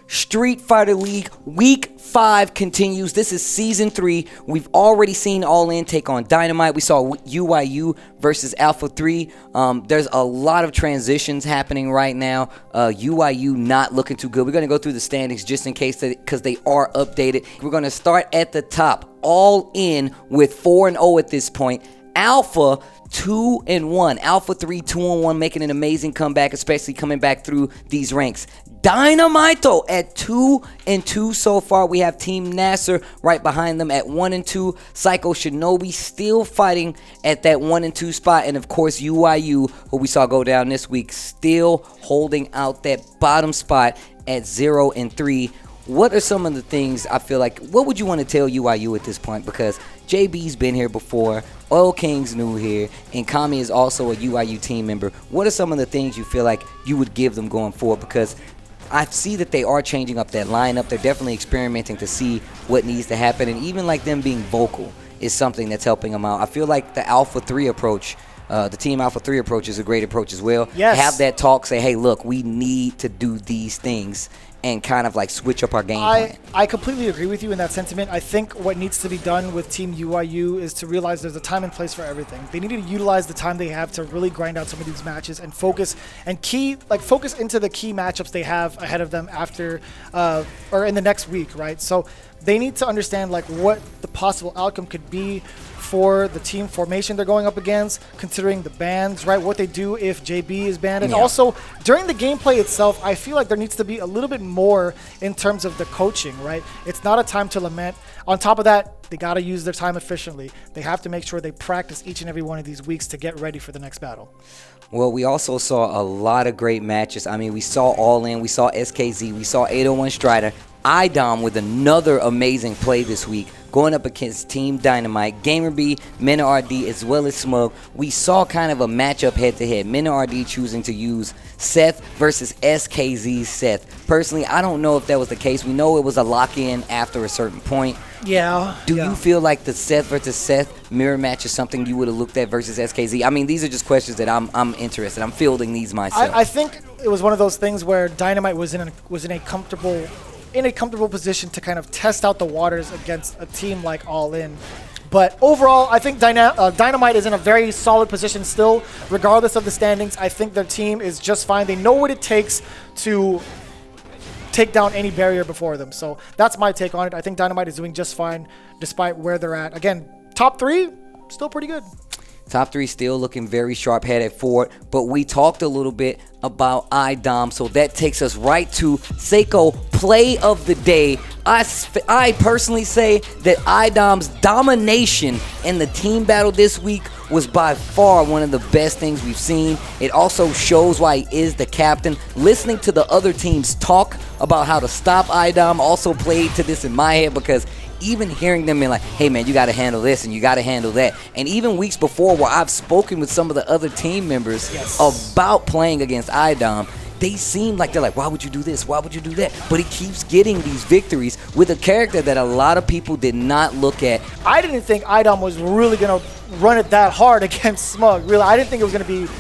Street Fighter League Week 5 continues. This is Season 3. We've already seen All In take on Dynamite. We saw UYU versus Alpha 3. There's a lot of transitions happening right now. UYU not looking too good. We're going to go through the standings just in case, because they are updated. We're going to start at the top. All In with 4-0 at this point. Alpha 2-1. Alpha 3 2-1, making an amazing comeback, especially coming back through these ranks. Dynamite at 2-2 so far. We have Team NASR right behind them at 1-2. Psycho Shinobi still fighting at that 1-2 spot, and of course UYU, who we saw go down this week, still holding out that bottom spot at 0-3. What are some of the things I feel like, what would you want to tell UYU at this point? Because JB's been here before, Oil King's new here, and Kami is also a UYU team member. What are some of the things you feel like you would give them going forward? Because I see that they are changing up that lineup. They're definitely experimenting to see what needs to happen, and even like them being vocal is something that's helping them out. I feel like the Alpha 3 approach, the Team Alpha 3 approach is a great approach as well. Yes. Have that talk, say, hey, look, we need to do these things, and kind of like switch up our game plan. I completely agree with you in that sentiment. I think what needs to be done with Team UYU is to realize there's a time and place for everything. They need to utilize the time they have to really grind out some of these matches and focus into the key matchups they have ahead of them after or in the next week, right? So they need to understand like what the possible outcome could be for the team formation they're going up against, considering the bans, right? What they do if JB is banned. And also, during the gameplay itself, I feel like there needs to be a little bit more in terms of the coaching, right? It's not a time to lament. On top of that, they got to use their time efficiently. They have to make sure they practice each and every one of these weeks to get ready for the next battle. Well, we also saw a lot of great matches. I mean, we saw All In, we saw SKZ, we saw 801 Strider, iDom with another amazing play this week, going up against Team Dynamite, GamerBee, MenaRD, as well as Smug. We saw kind of a matchup head-to-head. MenaRD choosing to use Seth versus SKZ's Seth. Personally, I don't know if that was the case. We know it was a lock-in after a certain point. Yeah. Do you feel like the Seth versus Seth mirror match is something you would have looked at versus SKZ? I mean, these are just questions that I'm interested. I'm fielding these myself. I think it was one of those things where Dynamite was in a comfortable position to kind of test out the waters against a team like All In. But overall, I think Dynamite is in a very solid position still, regardless of the standings. I think their team is just fine. They know what it takes to take down any barrier before them. So that's my take on it. I think Dynamite is doing just fine despite where they're at. Again, top 3, still pretty good. Top 3 still looking very sharp-headed forward, but we talked a little bit about iDom, so that takes us right to Seiko Play of the Day. I personally say that iDom's domination in the team battle this week was by far one of the best things we've seen. It also shows why he is the captain. Listening to the other teams talk about how to stop iDom also played to this in my head, because even hearing them being like, hey man, you got to handle this and you got to handle that. And even weeks before, where I've spoken with some of the other team members about playing against iDom, they seem like they're like, why would you do this? Why would you do that? But he keeps getting these victories with a character that a lot of people did not look at. I didn't think iDom was really going to run it that hard against Smug. Really, I didn't think it was going to be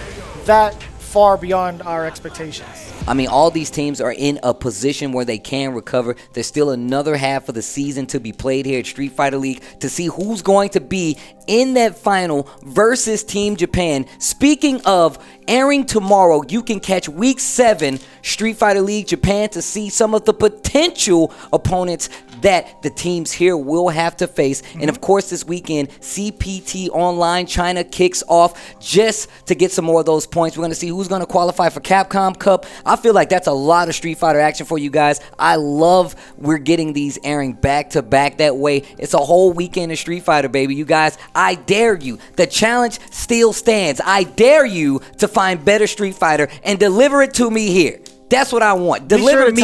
that far beyond our expectations. I mean, all these teams are in a position where they can recover. There's still another half of the season to be played here at Street Fighter League to see who's going to be in that final versus Team Japan. Speaking of airing tomorrow, you can catch Week 7 Street Fighter League Japan to see some of the potential opponents that the teams here will have to face. And of course, this weekend, CPT Online China kicks off just to get some more of those points. We're going to see who's going to qualify for Capcom Cup. I feel like that's a lot of Street Fighter action for you guys. I love we're getting these airing back to back that way. It's a whole weekend of Street Fighter, baby. You guys, I dare you. The challenge still stands. I dare you to find better Street Fighter and deliver it to me here. That's what I want. Deliver me.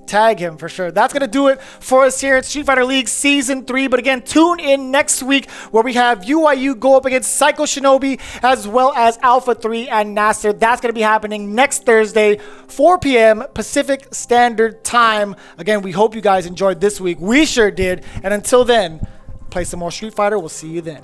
Tag him for sure. That's going to do it for us here at Street Fighter League Season 3. But again, tune in next week where we have UYU go up against Psycho Shinobi as well as Alpha 3 and NASR. That's going to be happening next Thursday, 4 p.m. Pacific Standard Time. Again, we hope you guys enjoyed this week. We sure did. And until then, play some more Street Fighter. We'll see you then.